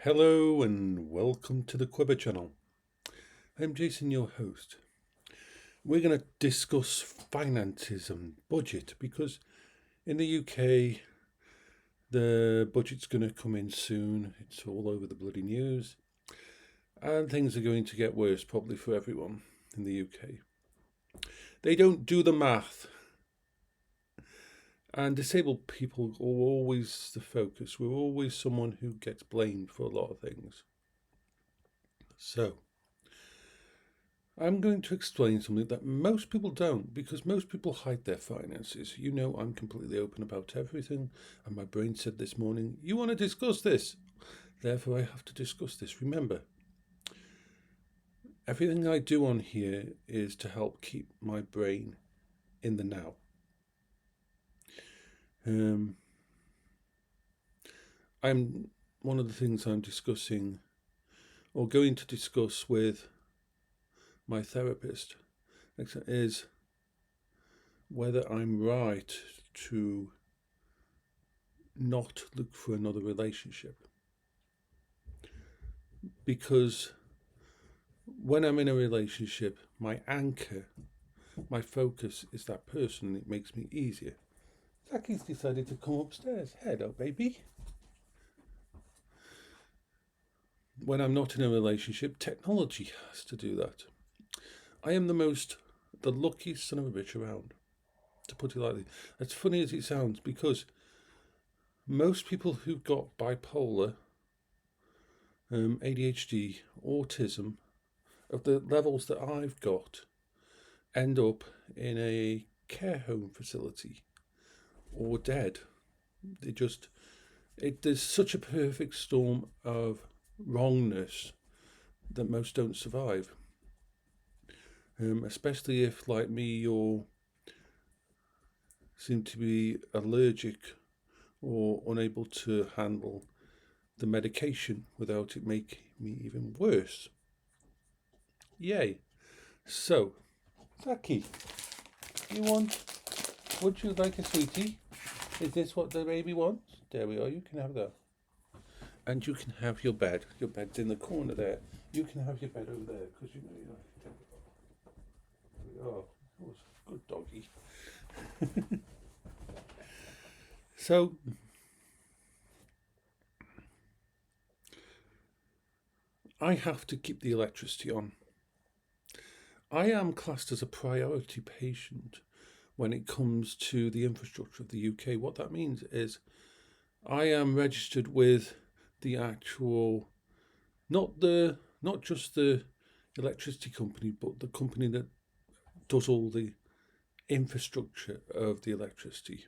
Hello and welcome to the Quiver channel. I'm Jason, your host. We're going to discuss finances and budget because in the UK the budget's going to come in soon. It's all over the bloody news and things are going to get worse probably for everyone in the UK. They don't do the math. And disabled people are always the focus. We're always someone who gets blamed for a lot of things. So, I'm going to explain something that most people don't, because most people hide their finances. You know, I'm completely open about everything, and my brain said this morning, you want to discuss this? Therefore, I have to discuss this. Remember, everything I do on here is to help keep my brain in the now. One of the things I'm discussing or going to discuss with my therapist is whether I'm right to not look for another relationship. Because when I'm in a relationship, my anchor, my focus is that person, and it makes me easier. Zaki's decided to come upstairs. Hello, baby. When I'm not in a relationship, technology has to do that. I am the luckiest son of a bitch around, to put it lightly. As funny as it sounds, because most people who've got bipolar, ADHD, autism, of the levels that I've got, end up in a care home facility or dead. There's such a perfect storm of wrongness that most don't survive. Especially if, like me, you seem to be allergic or unable to handle the medication without it making me even worse. Yay. So, Zaki, would you like a sweetie? Is this what the baby wants? There we are, you can have that. And you can have your bed. Your bed's in the corner there. You can have your bed over there, because you know you like it. Oh, good doggy. So, I have to keep the electricity on. I am classed as a priority patient when it comes to the infrastructure of the UK. What that means is I am registered with the actual, not just the electricity company, but the company that does all the infrastructure of the electricity.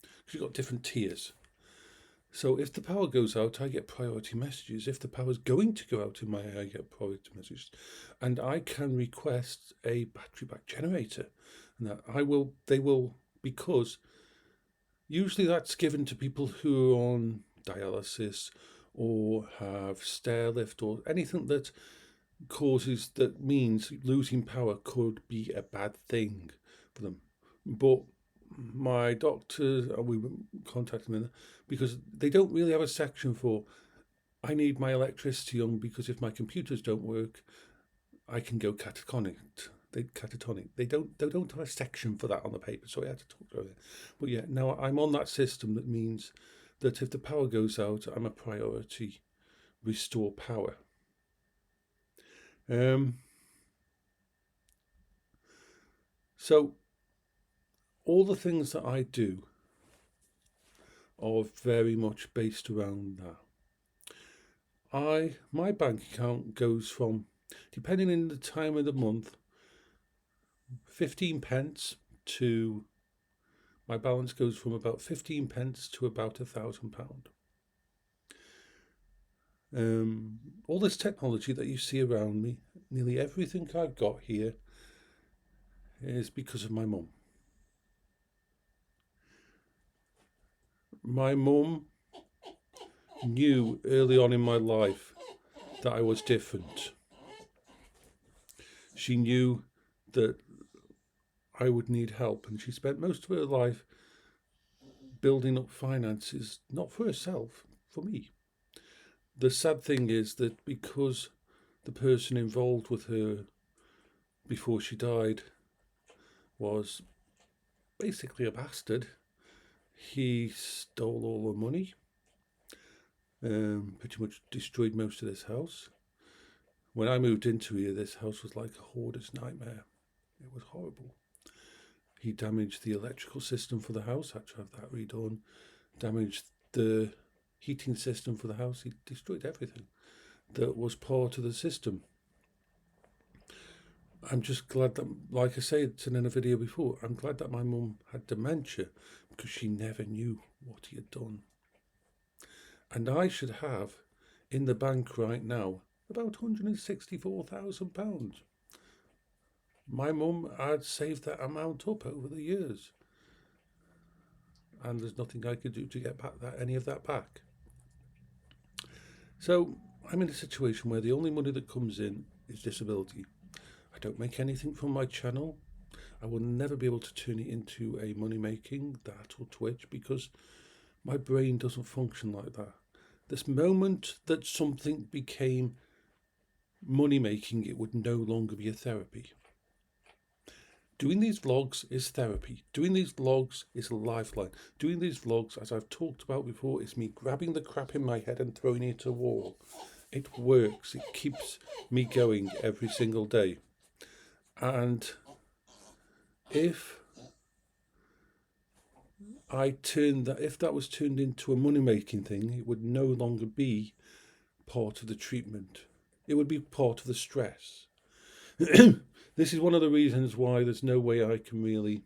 Because you've got different tiers. So if the power goes out, I get priority messages. If the power's going to go out in my area, I get priority messages. And I can request a battery back generator. And that they will, because usually that's given to people who are on dialysis or have stair lift or anything that means losing power could be a bad thing for them. But my doctor, we contacted them because they don't really have a section for I need my electricity on because if my computers don't work, I can go catatonic. They don't have a section for that on the paper, so I had to talk to them. But yeah, now I'm on that system that means that if the power goes out, I'm a priority restore power. So all the things that I do are very much based around that. My bank account goes from, depending on the time of the month, 15 pence to, my balance goes from about 15 pence to about £1,000. All this technology that you see around me, nearly everything I've got here is because of my mum. My mum knew early on in my life that I was different. She knew that I would need help, and she spent most of her life building up finances, not for herself, for me. the sad thing is that because the person involved with her before she died was basically a bastard, he stole all the money, pretty much destroyed most of this house. When I moved into here, this house was like a hoarder's nightmare. It was horrible. He damaged the electrical system for the house, had to have that redone, damaged the heating system for the house. He destroyed everything that was part of the system. I'm just glad that, like I said in a video before, I'm glad that my mum had dementia, because she never knew what he had done. And I should have in the bank right now about £164,000. My mum had saved that amount up over the years, and there's nothing I could do to get back any of that back. So I'm in a situation where the only money that comes in is disability. I don't make anything from my channel. I will never be able to turn it into a money making, that or Twitch, because my brain doesn't function like that. This moment that something became money making, it would no longer be a therapy. Doing these vlogs is therapy. Doing these vlogs is a lifeline. Doing these vlogs, as I've talked about before, is me grabbing the crap in my head and throwing it at a wall. It works. It keeps me going every single day. And if that was turned into a money-making thing, it would no longer be part of the treatment. It would be part of the stress. This is one of the reasons why there's no way I can really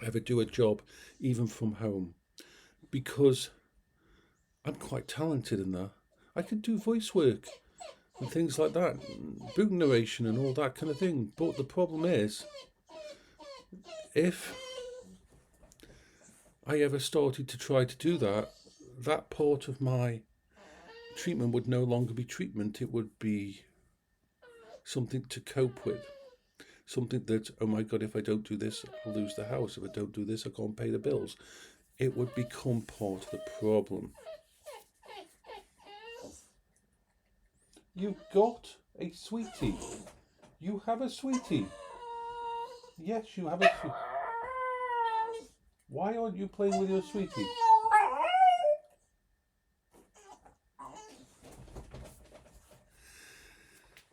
ever do a job, even from home, because I'm quite talented in that. I can do voice work and things like that, book narration and all that kind of thing. But the problem is, if I ever started to try to do that, that part of my treatment would no longer be treatment. It would be something to cope with. Something that, oh my God, if I don't do this, I'll lose the house. If I don't do this, I can't pay the bills. It would become part of the problem. You've got a sweetie. You have a sweetie. Yes, you have a sweetie. Why aren't you playing with your sweetie?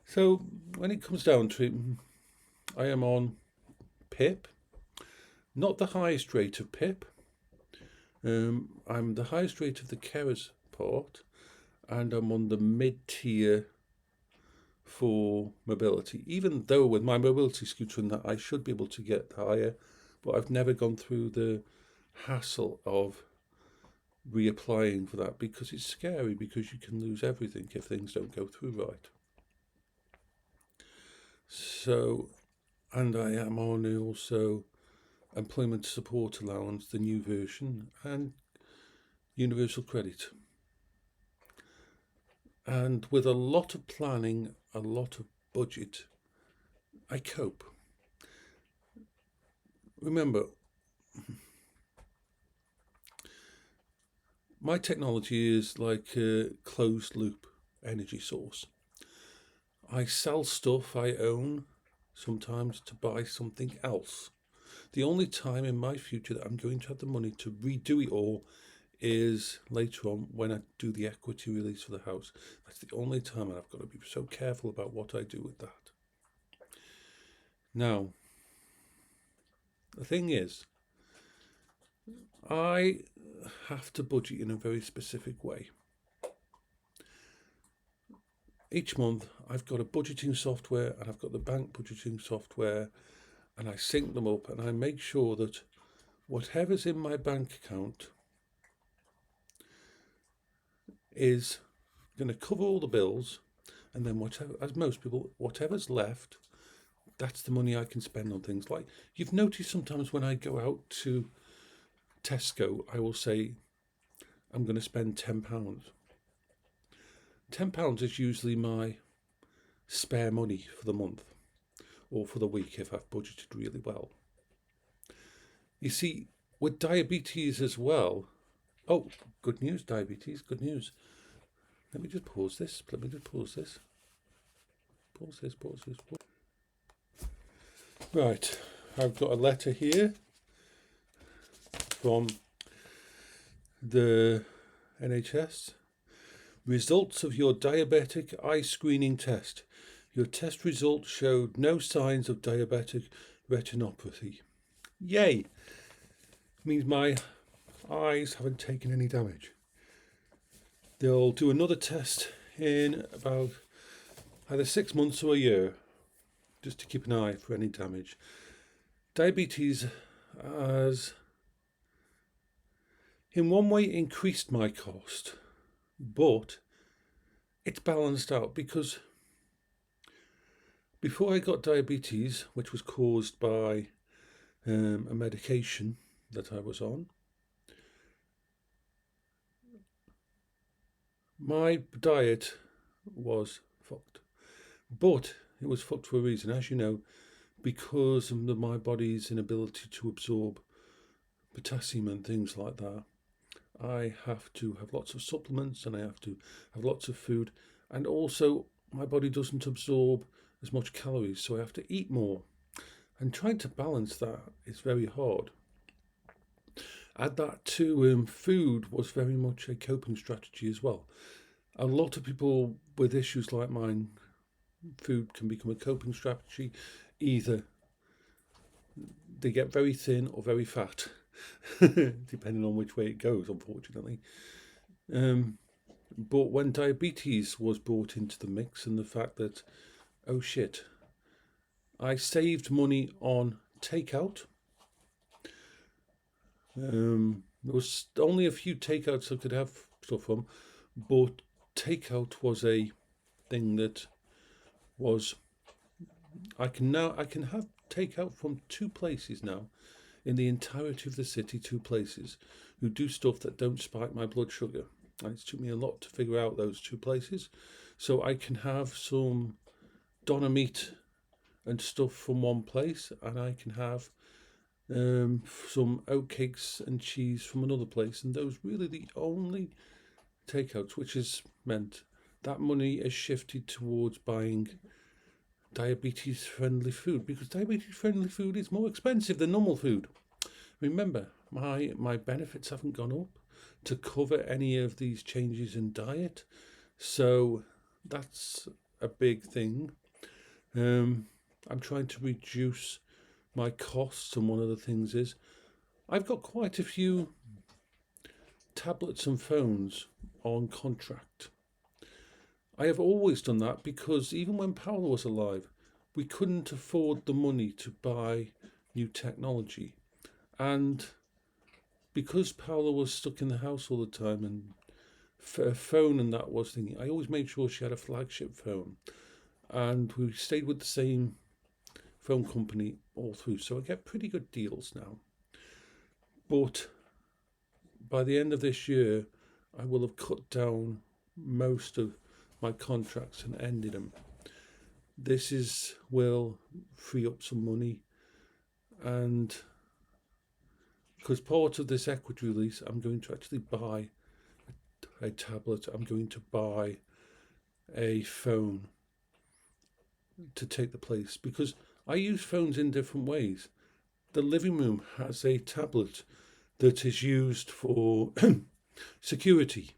So, when it comes down to it, I am on PIP. Not the highest rate of PIP. I'm the highest rate of the carers part, and I'm on the mid-tier for mobility, even though with my mobility scooter and that I should be able to get higher, but I've never gone through the hassle of reapplying for that, because it's scary, because you can lose everything if things don't go through right. So, and I am on also employment support allowance, the new version, and universal credit. And with a lot of planning, a lot of budget, I cope. Remember, my technology is like a closed loop energy source. I sell stuff I own sometimes to buy something else. The only time in my future that I'm going to have the money to redo it all is later on, when I do the equity release for the house. That's the only time, and I've got to be so careful about what I do with that. Now, the thing is, I have to budget in a very specific way. Each month I've got a budgeting software, and I've got the bank budgeting software, and I sync them up, and I make sure that whatever's in my bank account is going to cover all the bills, and then whatever, as most people, whatever's left, that's the money I can spend on things. Like, you've noticed sometimes when I go out to Tesco, I will say I'm going to spend £10. £10 is usually my spare money for the month or for the week if I've budgeted really well. You see, with diabetes as well, oh, good news, diabetes, good news. Let me just pause this. Pause this. Right, I've got a letter here from the NHS. Results of your diabetic eye screening test. Your test results showed no signs of diabetic retinopathy. Yay! Means my eyes haven't taken any damage. They'll do another test in about either 6 months or a year, just to keep an eye for any damage. Diabetes has in one way increased my cost, but it's balanced out, because before I got diabetes, which was caused by a medication that I was on, my diet was fucked. But it was fucked for a reason, as you know, because of my body's inability to absorb potassium and things like that. I have to have lots of supplements, and I have to have lots of food, and also my body doesn't absorb as much calories, so I have to eat more. And trying to balance that is very hard. Add that to food was very much a coping strategy as well. A lot of people with issues like mine, food can become a coping strategy. Either they get very thin or very fat, depending on which way it goes, unfortunately. But when diabetes was brought into the mix, and the fact that, oh shit, I saved money on takeout. There was only a few takeouts I could have stuff from, but takeout was a thing that was, I can have takeout from 2 places now in the entirety of the city, 2 places who do stuff that don't spike my blood sugar. And it took me a lot to figure out those 2 places. So I can have some doner meat and stuff from one place, and I can have some oatcakes and cheese from another place, and those really the only takeouts, which has meant that money has shifted towards buying diabetes friendly food, because diabetes friendly food is more expensive than normal food. Remember, my benefits haven't gone up to cover any of these changes in diet, so that's a big thing. I'm trying to reduce my costs, and one of the things is I've got quite a few tablets and phones on contract. I have always done that because even when Paola was alive, we couldn't afford the money to buy new technology. And because Paola was stuck in the house all the time, and her phone and that was thinking, I always made sure she had a flagship phone. And we stayed with the same phone company all through, so I get pretty good deals now. But by the end of this year, I will have cut down most of my contracts and ended them. This will free up some money, and because part of this equity release, I'm going to actually buy a tablet. I'm going to buy a phone to take the place, because I use phones in different ways. The living room has a tablet that is used for security,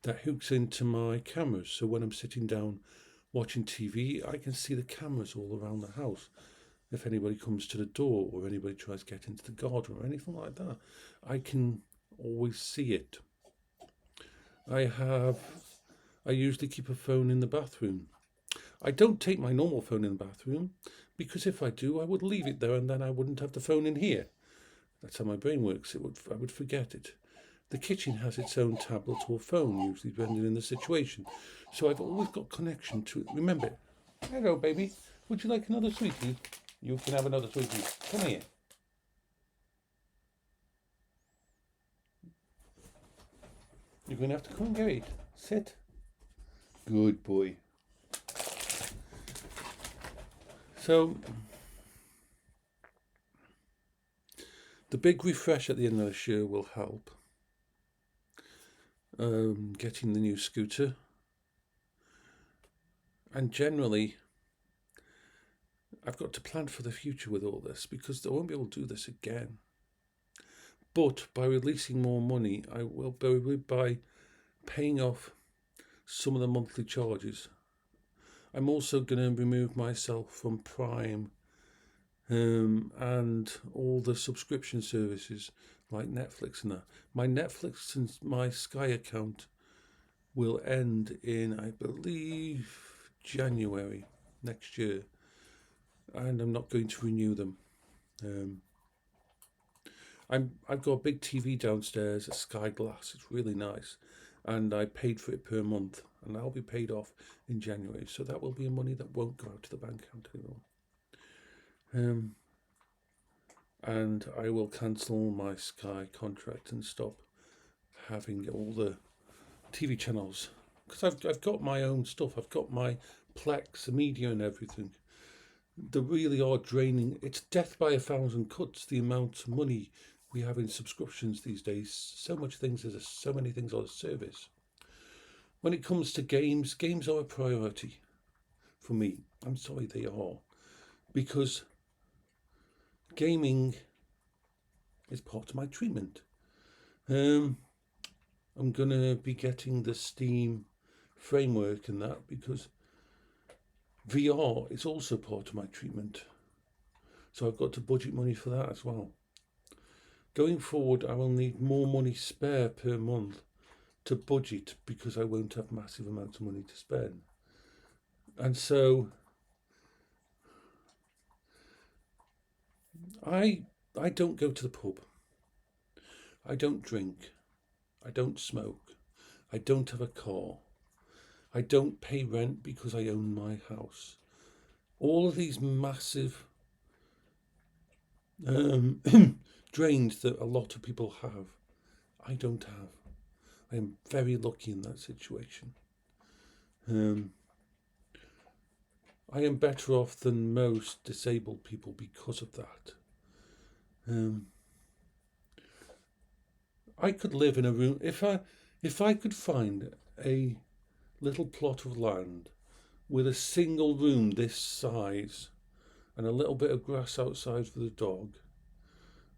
that hooks into my cameras. So when I'm sitting down watching TV, I can see the cameras all around the house. If anybody comes to the door, or anybody tries to get into the garden or anything like that, I can always see it. I usually keep a phone in the bathroom. I don't take my normal phone in the bathroom, because if I do, I would leave it there, and then I wouldn't have the phone in here. That's how my brain works. I would forget it. The kitchen has its own tablet or phone, usually depending on the situation. So I've always got connection to it. Remember, hello baby, would you like another sweetie? You can have another sweetie. Come here. You're going to have to come and get it. Sit. Good boy. So, the big refresh at the end of this year will help. Getting the new scooter And generally, I've got to plan for the future with all this because I won't be able to do this again. But by releasing more money, I will be by paying off some of the monthly charges. I'm also going to remove myself from Prime and all the subscription services like Netflix and that. My Netflix and my Sky account will end in, I believe, January next year, and I'm not going to renew them. I've got a big TV downstairs, a Sky Glass. It's really nice, and I paid for it per month, and that'll be paid off in January. So that will be money that won't go out to the bank account anymore. And I will cancel my Sky contract and stop having all the TV channels because I've got my own stuff. I've got my Plex, the media, and everything. They really are draining. It's death by 1,000 cuts. The amount of money we have in subscriptions these days. So many things on a service. When it comes to games are a priority for me. I'm sorry, they are, because gaming is part of my treatment. I'm going to be getting the Steam framework and that because VR is also part of my treatment. So I've got to budget money for that as well. Going forward, I will need more money spare per month to budget because I won't have massive amounts of money to spend. And so I don't go to the pub. I don't drink. I don't smoke. I don't have a car. I don't pay rent because I own my house. All of these massive drains that a lot of people have, I don't have. I am very lucky in that situation. I am better off than most disabled people because of that. I could live in a room if I could find a little plot of land with a single room this size and a little bit of grass outside for the dog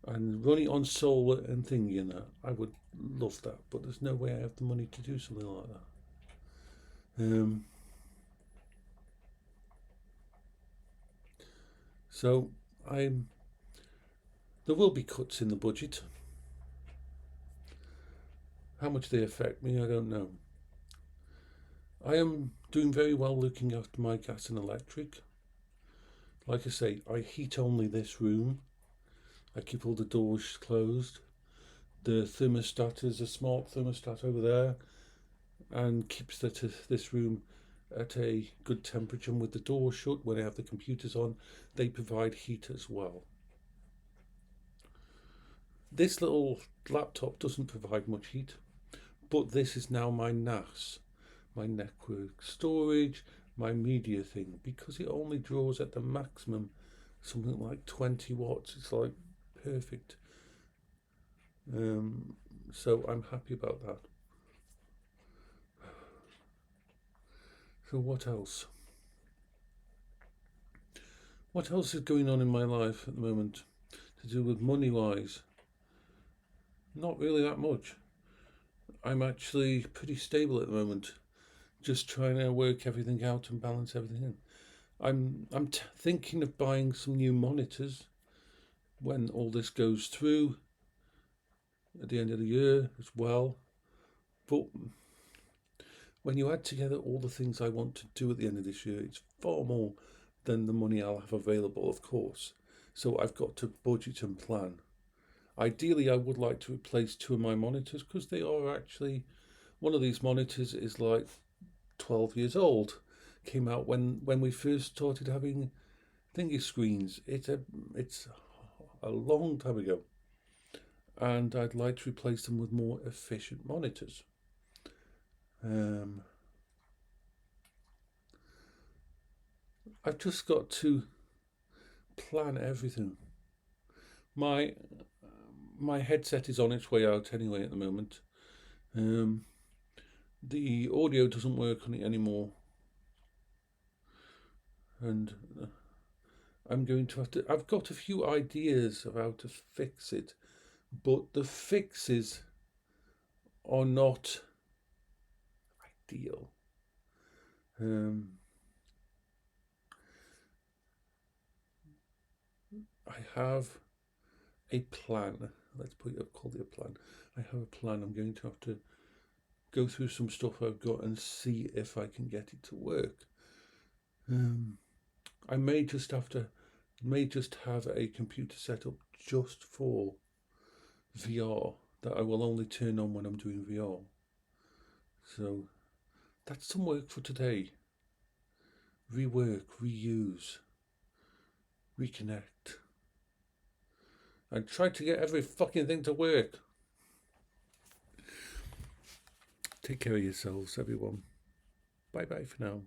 and run it on solar and thingy and that, I would love that. But there's no way I have the money to do something like that. So there will be cuts in the budget. How much they affect me, I don't know. I am doing very well looking after my gas and electric. Like I say, I heat only this room. I keep all the doors closed. The thermostat is a smart thermostat over there and keeps this room at a good temperature. And with the door shut, when I have the computers on, they provide heat as well. This little laptop doesn't provide much heat, but this is now my NAS, my network storage, my media thing, because it only draws at the maximum something like 20 watts. It's like perfect. So I'm happy about that. So what else? What else is going on in my life at the moment to do with money wise? Not really that much. I'm actually pretty stable at the moment, just trying to work everything out and balance everything in. I'm thinking of buying some new monitors when all this goes through at the end of the year as well. But when you add together all the things I want to do at the end of this year, it's far more than the money I'll have available, of course. So I've got to budget and plan. Ideally, I would like to replace two of my monitors because they are actually, one of these monitors is like 12 years old. Came out when we first started having thingy screens. It's a long time ago, and I'd like to replace them with more efficient monitors. I've just got to plan everything. My headset is on its way out anyway at the moment. The audio doesn't work on it anymore. and I'm going to have to. I've got a few ideas of how to fix it, but the fixes are not ideal. I have a plan. Let's call it a plan. I have a plan. I'm going to have to go through some stuff I've got and see if I can get it to work. I may just have a computer set up just for VR that I will only turn on when I'm doing VR. So that's some work for today. Rework, reuse, reconnect. I tried to get every fucking thing to work. Take care of yourselves, everyone. Bye bye for now.